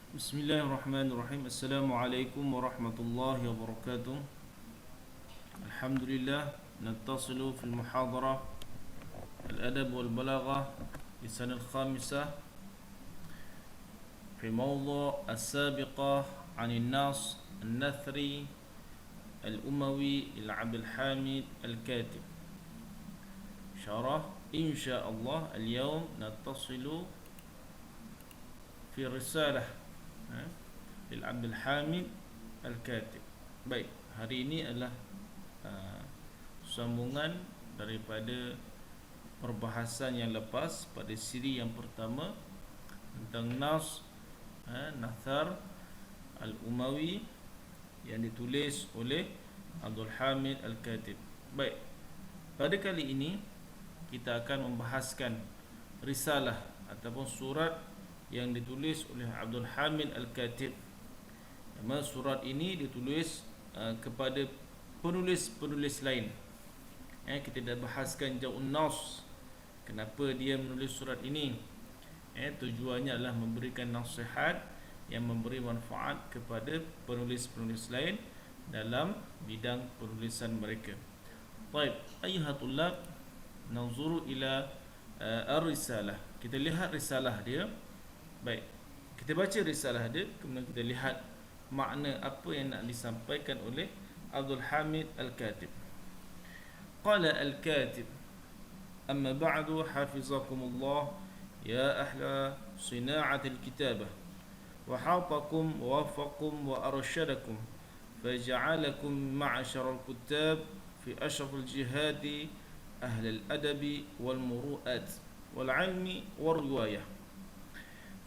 Bismillahirrahmanirrahim. Assalamualaikum warahmatullahi wabarakatuh. Alhamdulillah, nattasilu fil muhadarah al-adab wal balaghah di sana al-khamisah fi mawdu' as-sabiqah 'an an-nas an-nathri al-umawi ila Abdul Hamid al-Katib. Syarah insyaallah al-yawm nattasilu fi risalah lil Abdul Hamid Al-Katib. Baik, hari ini adalah sambungan daripada perbahasan yang lepas pada siri yang pertama tentang Nas Nathar Al-Umawi yang ditulis oleh Abdul Hamid Al-Katib. Baik, pada kali ini kita akan membahaskan risalah ataupun surat yang ditulis oleh Abdul Hamid Al-Katib. Nama surat ini ditulis kepada penulis-penulis lain. Kita dah bahaskan Jau'un Nas, kenapa dia menulis surat ini. Tujuannya adalah memberikan nasihat yang memberi manfaat kepada penulis-penulis lain dalam bidang penulisan mereka. Baik, ayyuhatullah, nanzuru ila ar-risalah. Kita lihat risalah dia. Baik, kita baca risalah dia, kemudian kita lihat makna apa yang nak disampaikan oleh Abdul Hamid Al-Katib. Qala Al-Katib, amma ba'du, hafizakumullah ya ahla sina'atil kitabah, wa hatakum wa wafakum wa arshadakum, faja'alakum ma'asyaral kutab fi ashrafil jihadi ahlal adabi wal muru'at wal ilmi wal riwayah.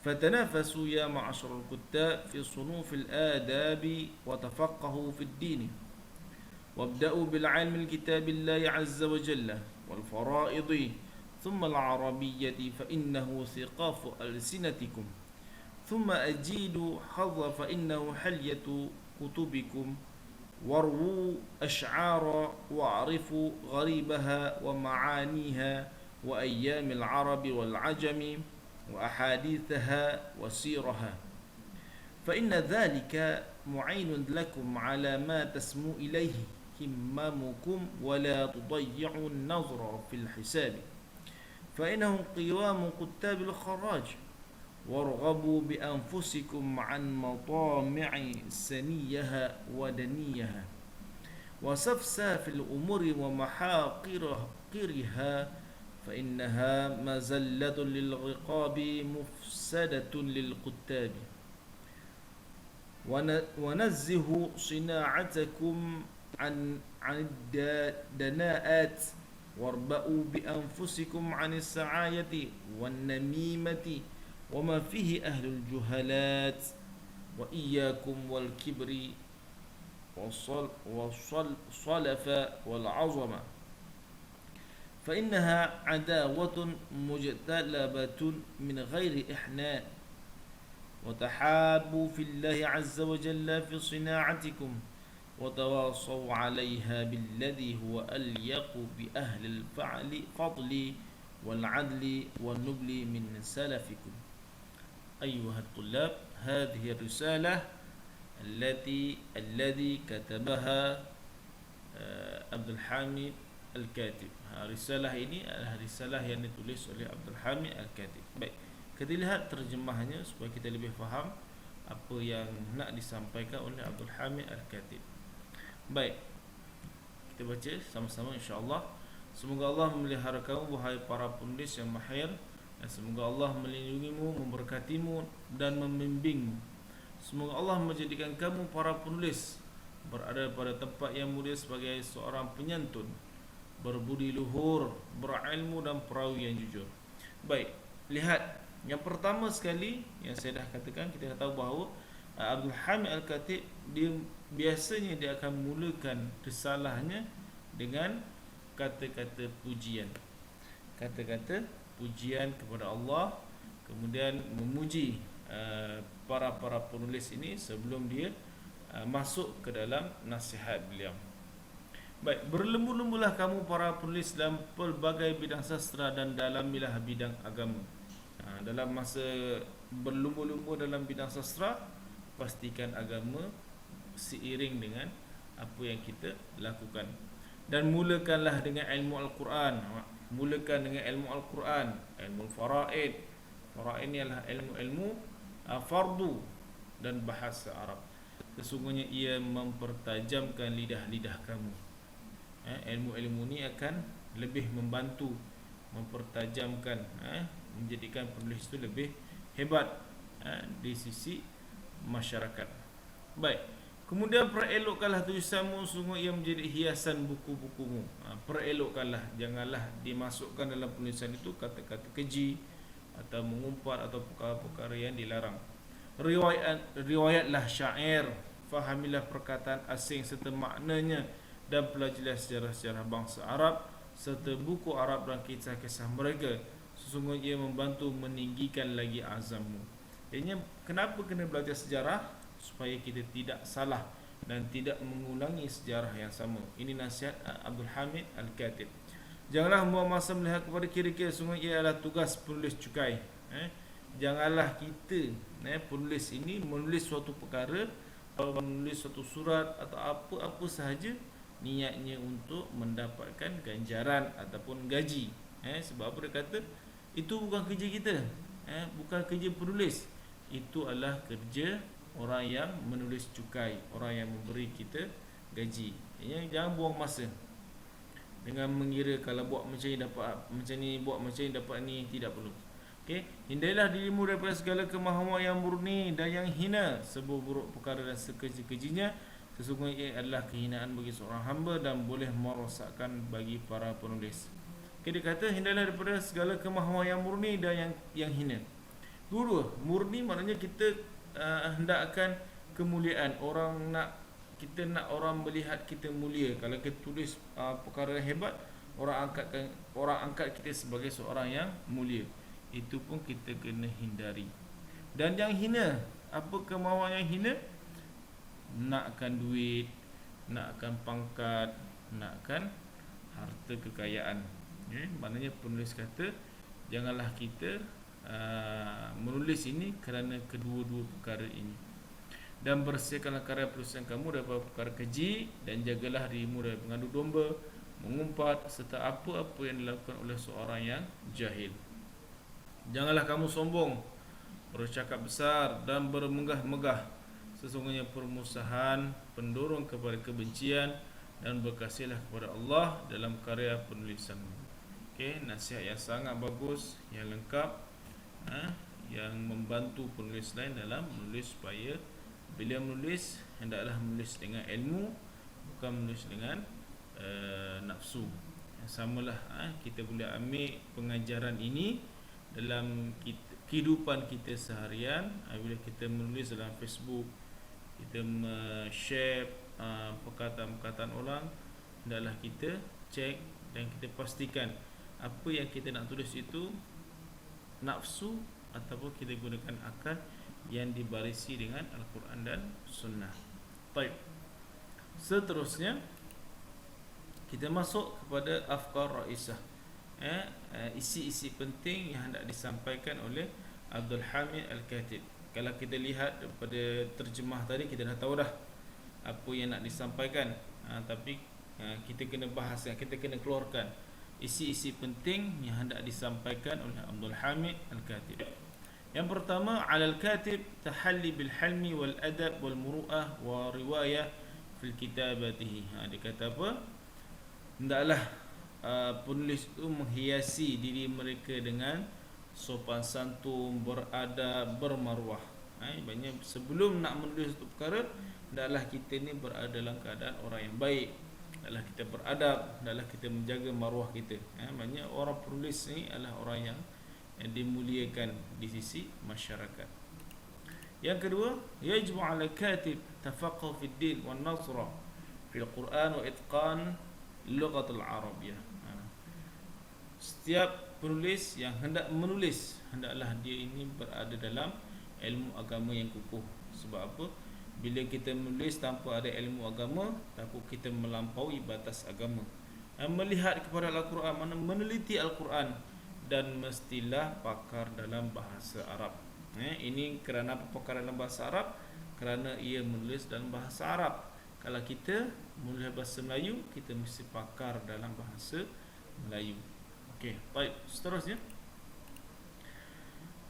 فتنافسوا يا معشر الكتاب في صنوف الآداب وتفقهوا في الدين، وابدأوا بالعلم الكتاب الله عز وجل والفرائض ثم العربية فإنه ثقاف ألسنتكم، ثم أجيدوا حظ فإنه حلية كتبكم، وارووا أشعار واعرفوا غريبها ومعانيها وأيام العرب والعجم وأحاديثها وسيرها، فإن ذلك معين لكم على ما تسمو إليه هممكم، ولا تضيعوا النظر في الحساب، فإنه قوام كتاب الخراج، وارغبوا بأنفسكم عن مطامع سنيها ودنيها وسفساف الأمور ومحاقرها، فإنها مزلة للرقاب مفسدة للكتاب، ونزه صناعتكم عن الدناءات، واربأوا بأنفسكم عن السعاية والنميمة وما فيه أهل الجهلات، وإياكم والكبر والصلف والعظمة، فإنها عداوة مجتلبة من غير إحناء، وتحابوا في الله عز وجل في صناعتكم، وتواصوا عليها بالذي هو أليق بأهل الفضل والعدل والنبل من سلفكم. أيها الطلاب، هذه الرسالة الذي كتبها عبد الحميد Al-Katib. Risalah ini adalah risalah yang ditulis oleh Abdul Hamid Al-Katib. Baik, kita lihat terjemahnya supaya kita lebih faham apa yang nak disampaikan oleh Abdul Hamid Al-Katib. Baik, kita baca sama-sama insya-Allah. Semoga Allah memelihara kamu wahai para penulis yang mahir, dan semoga Allah melindungimu, memberkatimu dan membimbingmu. Semoga Allah menjadikan kamu para penulis berada pada tempat yang mulia sebagai seorang penyantun, berbudi luhur, berilmu dan perawi yang jujur. Baik, lihat yang pertama sekali yang saya dah katakan, kita dah tahu bahawa Abdul Hamid Al-Katib biasanya dia akan mulakan risalahnya dengan kata-kata pujian. Kata-kata pujian kepada Allah, kemudian memuji para penulis ini sebelum dia masuk ke dalam nasihat beliau. Baik, berlembu-lembulah kamu para penulis dalam pelbagai bidang sastra dan dalamilah bidang agama. Dalam masa berlumba-lumba dalam bidang sastra, pastikan agama seiring dengan apa yang kita lakukan. Dan mulakanlah dengan ilmu Al-Quran. Mulakan dengan ilmu Al-Quran, ilmu faraid. Faraid ni adalah ilmu-ilmu fardu dan bahasa Arab. Sesungguhnya ia mempertajamkan lidah-lidah kamu. Ilmu-ilmu ni akan lebih membantu, mempertajamkan, menjadikan penulis itu lebih hebat di sisi masyarakat. Baik. Kemudian perelokkanlah tulisanmu, sungguh ia menjadi hiasan buku-bukumu. Perelokkanlah, janganlah dimasukkan dalam penulisan itu kata-kata keji atau mengumpat atau perkara-perkara yang dilarang. Riwayatlah syair, fahamilah perkataan asing serta maknanya, dan pelajarilah sejarah-sejarah bangsa Arab serta buku Arab dan kisah-kisah mereka. Sesungguhnya ia membantu meninggikan lagi azammu. Jadi kenapa kena belajar sejarah? Supaya kita tidak salah dan tidak mengulangi sejarah yang sama. Ini nasihat Abdul Hamid Al-Katib. Janganlah buang masa melihat kepada kira-kira, sungguh ia adalah tugas penulis cukai. Janganlah kita penulis ini menulis suatu perkara atau menulis suatu surat atau apa-apa sahaja niatnya untuk mendapatkan ganjaran ataupun gaji. Sebab apa dia kata itu bukan kerja kita, bukan kerja penulis. Itu adalah kerja orang yang menulis cukai, orang yang memberi kita gaji. Jangan buang masa dengan mengira kalau buat macam ni dapat macam ni, buat macam ni dapat ni. Tidak perlu. Okey, hindarilah dirimu daripada segala kemahuan yang murni dan yang hina, seburuk perkara dan sekeji-kejinya. Sesungguhnya ia adalah kehinaan bagi seorang hamba dan boleh merosakkan bagi para penulis. Okey, dia kata hindarilah daripada segala kemahuan yang murni dan yang hina. Dua, murni maknanya kita hendakkan kemuliaan. Kita nak orang melihat kita mulia. Kalau kita tulis perkara yang hebat, orang angkat kita sebagai seorang yang mulia. Itu pun kita kena hindari. Dan yang hina, apa kemahuan yang hina? Nakkan duit, nakkan pangkat, nakkan harta kekayaan. Maknanya penulis kata janganlah kita menulis ini kerana kedua-dua perkara ini. Dan bersihkanlah karya penulisan kamu daripada perkara keji, dan jagalah dirimu dari mengadu domba, mengumpat serta apa-apa yang dilakukan oleh seorang yang jahil. Janganlah kamu sombong, bercakap besar dan bermegah-megah. Sesungguhnya permusuhan pendorong kepada kebencian, dan berkasihlah kepada Allah dalam karya penulisanmu. Okey, nasihat yang sangat bagus, yang lengkap, yang membantu penulis lain dalam menulis, supaya bila menulis hendaklah menulis dengan ilmu, bukan menulis dengan nafsu. Samalah kita boleh ambil pengajaran ini dalam kehidupan kita seharian. Bila kita menulis dalam Facebook, kita share perkataan-perkataan orang, hendaklah kita cek dan kita pastikan apa yang kita nak tulis itu nafsu ataupun kita gunakan akal yang dibarisi dengan Al-Quran dan Sunnah. Baik. Seterusnya kita masuk kepada afkar raisah. Isi-isi penting yang hendak disampaikan oleh Abdul Hamid Al-Katib. Kalau kita lihat daripada terjemah tadi, kita dah tahu dah apa yang nak disampaikan. Tapi kita kena bahas, kita kena keluarkan isi-isi penting yang hendak disampaikan oleh Abdul Hamid Al-Katib. Yang pertama, 'alal katib tahalli bil halmi wal adab wal muru'ah wa riwayah fil kitabatihi. Dia kata apa? Hendaklah penulis itu menghiasi diri mereka dengan sopan santun, beradab, bermaruah. Banyak sebelum nak menulis satu perkara, hendaklah kita ni berada dalam keadaan orang yang baik. Hendaklah kita beradab, hendaklah kita menjaga maruah kita. Banyak orang penulis ni adalah orang yang dimuliakan di sisi masyarakat. Yang kedua, yajibu 'ala katib tafaqquh fi din wan nasra fil Quran wa itqan lughatul arabiyyah. Setiap penulis yang hendak menulis, hendaklah dia ini berada dalam ilmu agama yang kukuh. Sebab apa? Bila kita menulis tanpa ada ilmu agama, takut kita melampaui batas agama. Melihat kepada Al-Quran, meneliti Al-Quran, dan mestilah pakar dalam bahasa Arab. Ini kerana apa perkara dalam bahasa Arab? Kerana ia menulis dalam bahasa Arab. Kalau kita menulis bahasa Melayu, kita mesti pakar dalam bahasa Melayu. Okey, baik. Seterusnya,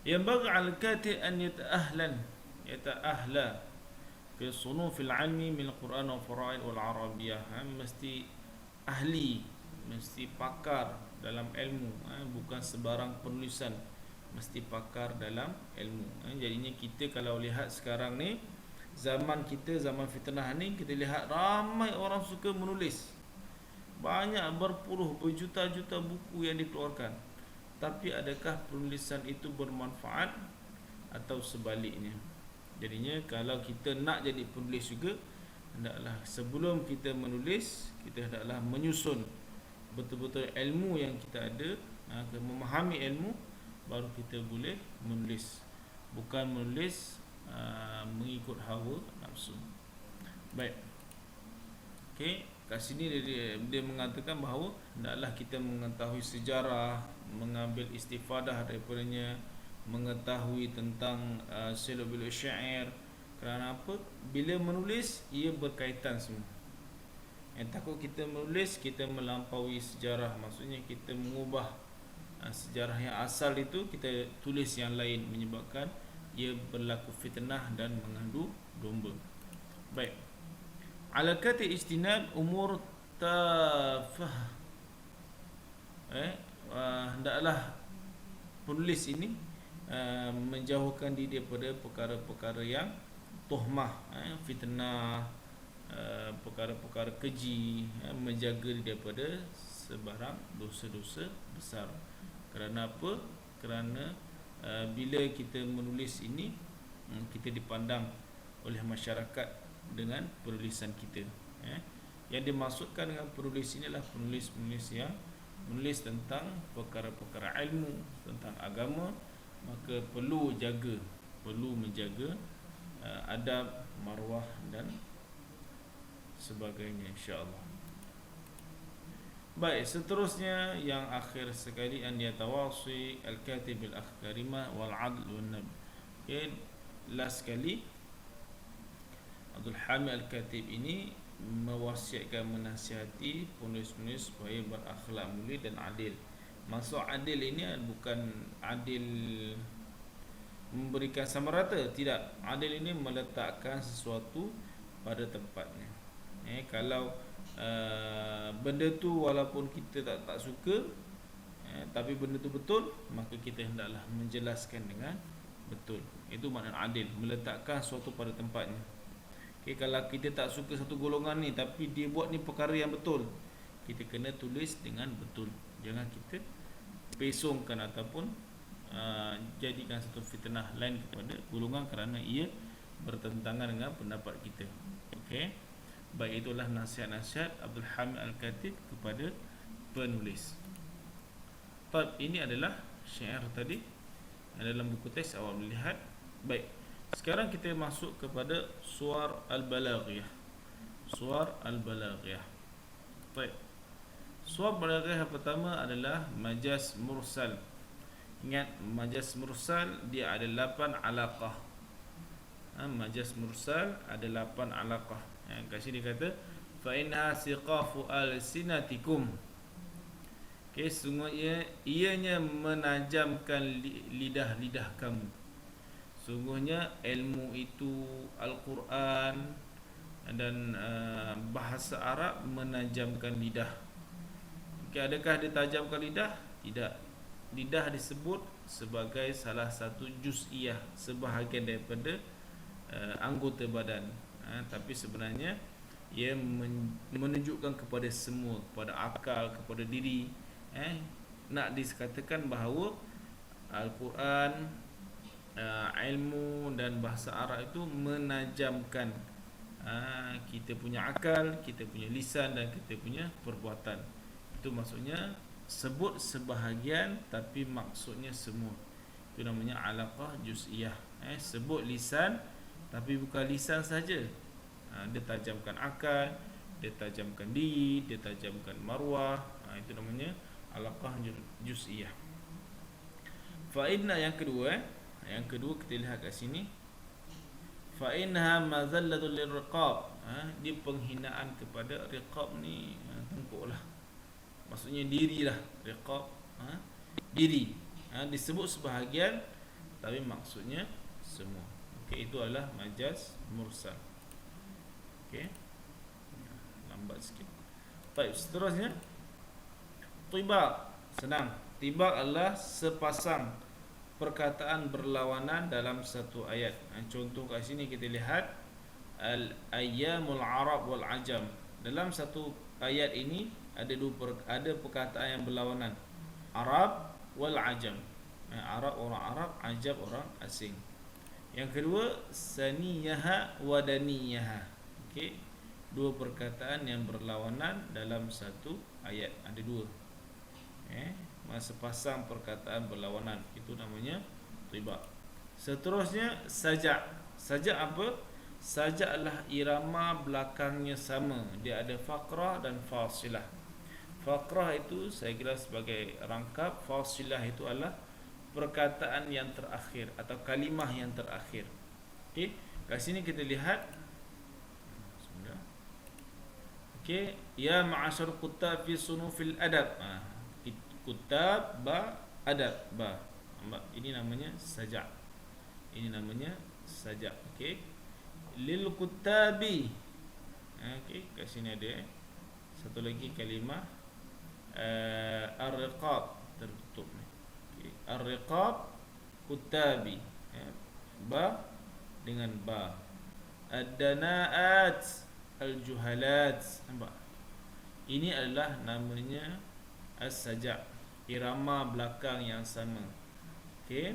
ينبغي على الكاتب أن يتأهل في صنوف العلم من القرآن والفرائض والعربية. Mesti ahli, mesti pakar dalam ilmu, bukan sebarang penulisan, mesti pakar dalam ilmu. Jadinya kita kalau lihat sekarang ni, zaman kita, zaman fitnah ni, kita lihat ramai orang suka menulis. Banyak, berpuluh, berjuta-juta buku yang dikeluarkan. Tapi adakah penulisan itu bermanfaat atau sebaliknya? Jadinya kalau kita nak jadi penulis juga, hendaklah sebelum kita menulis, kita hendaklah menyusun betul-betul ilmu yang kita ada, memahami ilmu, baru kita boleh menulis. Bukan menulis mengikut hawa nafsu. Baik. Okey, kat sini dia mengatakan bahawa hendaklah kita mengetahui sejarah, mengambil istifadah daripadanya, mengetahui tentang silabul syair. Kerana apa? Bila menulis, ia berkaitan semua. Takut kita menulis, kita melampaui sejarah. Maksudnya kita mengubah sejarah yang asal itu, kita tulis yang lain, menyebabkan ia berlaku fitnah dan mengadu domba. Baik. Ala kati ijtinab umur tafah. Hendaklah penulis ini menjauhkan diri daripada perkara-perkara yang tuhmah, fitnah, perkara-perkara keji, menjaga diri daripada sebarang dosa-dosa besar. Kerana apa? Kerana bila kita menulis ini, kita dipandang oleh masyarakat dengan penulisan kita. Yang dimaksudkan dengan penulis inilah penulis-penulis yang menulis tentang perkara-perkara ilmu, tentang agama. Maka perlu menjaga adab, maruah dan sebagainya, insya-Allah. Baik, seterusnya yang akhir sekali, an yatawasi al-katib al-karimah wal 'adl wan nab. Okay, last sekali, Abdul Hamid Al-Khatib ini mewasiatkan, menasihati penulis-penulis supaya berakhlak mulia dan adil. Maksud adil ini bukan adil memberikan sama rata, tidak. Adil ini meletakkan sesuatu pada tempatnya. Kalau benda tu walaupun kita tak suka, tapi benda tu betul, maka kita hendaklah menjelaskan dengan betul. Itu makna adil, meletakkan sesuatu pada tempatnya. Kalau kita tak suka satu golongan ni, tapi dia buat ni perkara yang betul, kita kena tulis dengan betul. Jangan kita pesongkan ataupun jadikan satu fitnah lain kepada golongan kerana ia bertentangan dengan pendapat kita. Okey. Baik, itulah nasihat-nasihat Abdul Hamid Al-Khatib kepada penulis. Baik, ini adalah syair tadi dalam buku teks awak melihat. Baik, sekarang kita masuk kepada suar al-balaghiyah. Suar al-balaghiyah. Baik. Suar balaghiyah yang pertama adalah majaz mursal. Ingat, majaz mursal dia ada 8 alaqah. Majaz mursal ada 8 alaqah. Kat sini dia kata fa inna siqafu al-sinatikum. Okey, sungguhnya ianya menajamkan lidah-lidah kamu. Sungguhnya ilmu itu, Al-Quran dan bahasa Arab menajamkan lidah. Okay, adakah dia tajamkan lidah? Tidak. Lidah disebut sebagai salah satu juz'iyah, sebahagian daripada anggota badan. Tapi sebenarnya ia menunjukkan kepada semua, kepada akal, kepada diri. Nak dikatakan bahawa Al-Quran, ilmu dan bahasa Arab itu menajamkan kita punya akal, kita punya lisan dan kita punya perbuatan. Itu maksudnya sebut sebahagian tapi maksudnya semua. Itu namanya alaqah juz'iyah. Sebut lisan tapi bukan lisan saja. Dia tajamkan akal, dia tajamkan diri, dia tajamkan maruah. Itu namanya alaqah juz'iyah. Faedah yang kedua, Yang kedua kita lihat kat sini, fa innaha mazallatul lirqab. Dia penghinaan kepada riqab ni, tengkuk lah. Maksudnya diri lah. Riqab, diri. Disebut sebahagian tapi maksudnya semua. Okey, itu adalah majaz mursal. Okey. Lambat sikit. Baik, seterusnya tibaq. Senang. Tibaq adalah sepasang perkataan berlawanan dalam satu ayat. Contoh kat sini kita lihat al-ayyamul arab wal ajam. Dalam satu ayat ini ada perkataan yang berlawanan. Arab wal ajam. Arab orang Arab, ajam orang asing. Yang kedua saniyaha wa daniyaha. Okey. Dua perkataan yang berlawanan dalam satu ayat. Ada dua. Sepasang perkataan berlawanan, itu namanya tibaq. Seterusnya sajak. Sajak apa? Sajak adalah irama belakangnya sama. Dia ada faqrah dan fasilah. Faqrah itu saya kira sebagai rangkap, fasilah itu adalah perkataan yang terakhir atau kalimah yang terakhir. Okey, kat sini kita lihat. Okey, ya ma'asyar kutab fi sunufil adab. Kutab ba adab ba. Ini namanya sajak. Ini namanya sajak. Okey. Lil kutabi. Okey, kat sini ada satu lagi kalimah ar-riqab, tertutup ni. Okey, ar-riqab kutabi. Ba dengan ba. Ad-dana'at al-juhalat. Nampak? Ini adalah namanya as-sajak, irama belakang yang sama. Okey.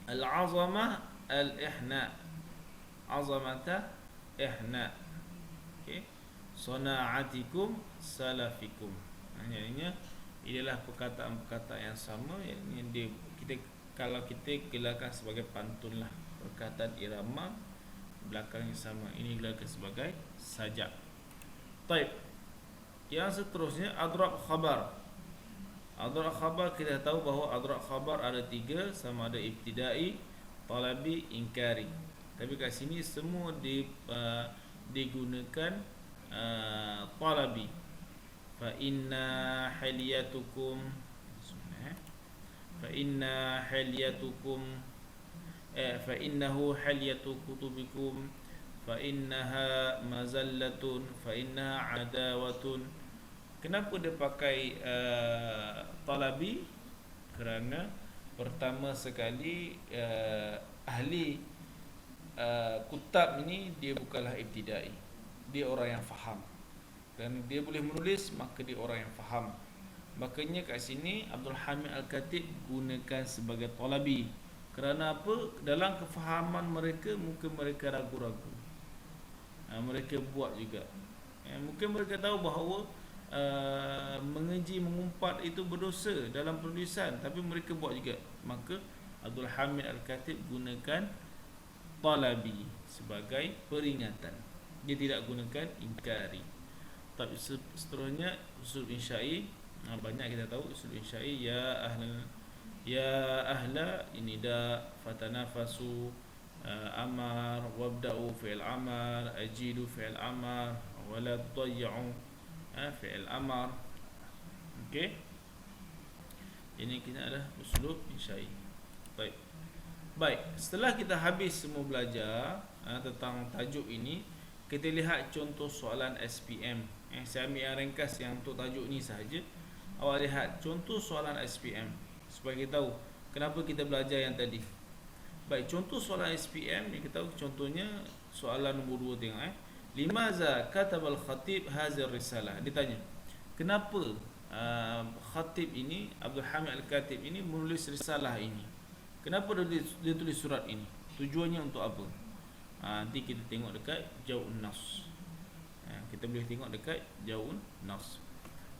Al-azamah al-ihna. Azamata ihna. Okey. Sana'atikum salafikum. Maksudnya ialah perkataan-perkataan yang sama yang kalau kita gelarkan sebagai pantun lah, perkataan irama belakang yang sama. Ini gelarkan sebagai sajak. Baik. Yang seterusnya adrab khabar. Adrab khabar kita tahu bahawa adrab khabar ada tiga, sama ada ibtidai, talabi, inkari. Tapi kat sini semua digunakan talabi. Fa inna hilyatukum fa innahu hilyatu kutubikum fa innaha mazallatun fa innaha adawatun. Kenapa dia pakai talabi? Kerana pertama sekali ahli kutab ini dia bukanlah ibtidai. Dia orang yang faham. Dan dia boleh menulis, maka dia orang yang faham. Makanya kat sini Abdul Hamid Al-Khatib gunakan sebagai talabi. Kerana apa? Dalam kefahaman mereka mungkin mereka ragu-ragu. Mereka buat juga. Mungkin mereka tahu bahawa mengeji, mengumpat itu berdosa dalam penulisan, tapi mereka buat juga. Maka Abdul Hamid Al-Khatib gunakan talabi sebagai peringatan. Dia tidak gunakan inkari. Tapi seterusnya usul insya'i, banyak kita tahu usul insya'i. Ya ahla ini da fatanafasu, amar wabda'u fi'il amar, ajidu fi'il amar, wala tudayya'u fi'il amar. Okey. Ini kita adalah uslub insya'i. Baik, setelah kita habis semua belajar tentang tajuk ini, kita lihat contoh soalan SPM. Saya ambil yang ringkas yang untuk tajuk ni sahaja. Awak lihat contoh soalan SPM supaya kita tahu kenapa kita belajar yang tadi. Baik, contoh soalan SPM ni kita tahu contohnya soalan nombor 2, tengok Limaza katabal khatib hazir risalah. Dia tanya, kenapa khatib ini, Abdul Hamid Al-Khatib ini menulis risalah ini? Kenapa dia tulis surat ini? Tujuannya untuk apa? Nanti kita tengok dekat Jawun Nas. Kita boleh tengok dekat Jawun Nas.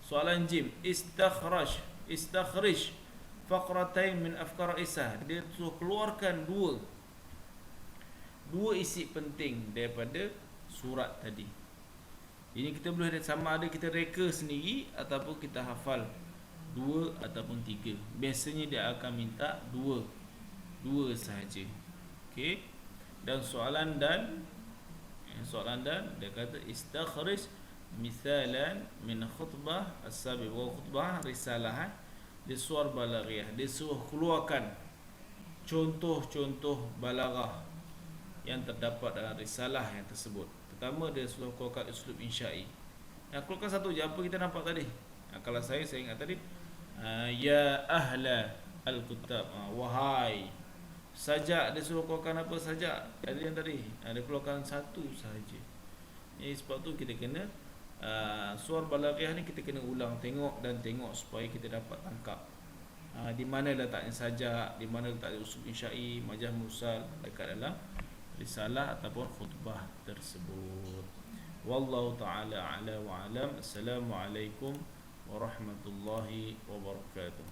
Soalan jim, istakhraj faqratain min afkar Isa. Dia keluarkan dua isi penting daripada surat tadi. Ini kita boleh sama ada kita reka sendiri ataupun kita hafal 2 ataupun 3. Biasanya dia akan minta 2. dua sahaja. Okey. Dan soalan dan dia kata istakhrij mithalan min khutbah as-sabiq wa khutbah risalah. Dia suar balaghiyah, dia suruh keluarkan contoh-contoh balaghah yang terdapat dalam risalah yang tersebut. Pertama dia suruh keluarkan uslub insya'i. Keluarkan satu je apa kita nampak tadi. Kalau saya ingat tadi, ya ahla al-kutab, wahai sajak. Dia suruh keluarkan apa sajak? Ada yang tadi, dia keluarkan satu sahaja. Jadi sebab tu kita kena suar balaghiyah ni kita kena ulang tengok dan tengok supaya kita dapat tangkap di mana letaknya sajak, di mana letaknya usul insya'i, majaz mursal dekat dalam risalah ataupun khutbah tersebut. Wallahu taala ala wa alam. Assalamualaikum warahmatullahi wabarakatuh.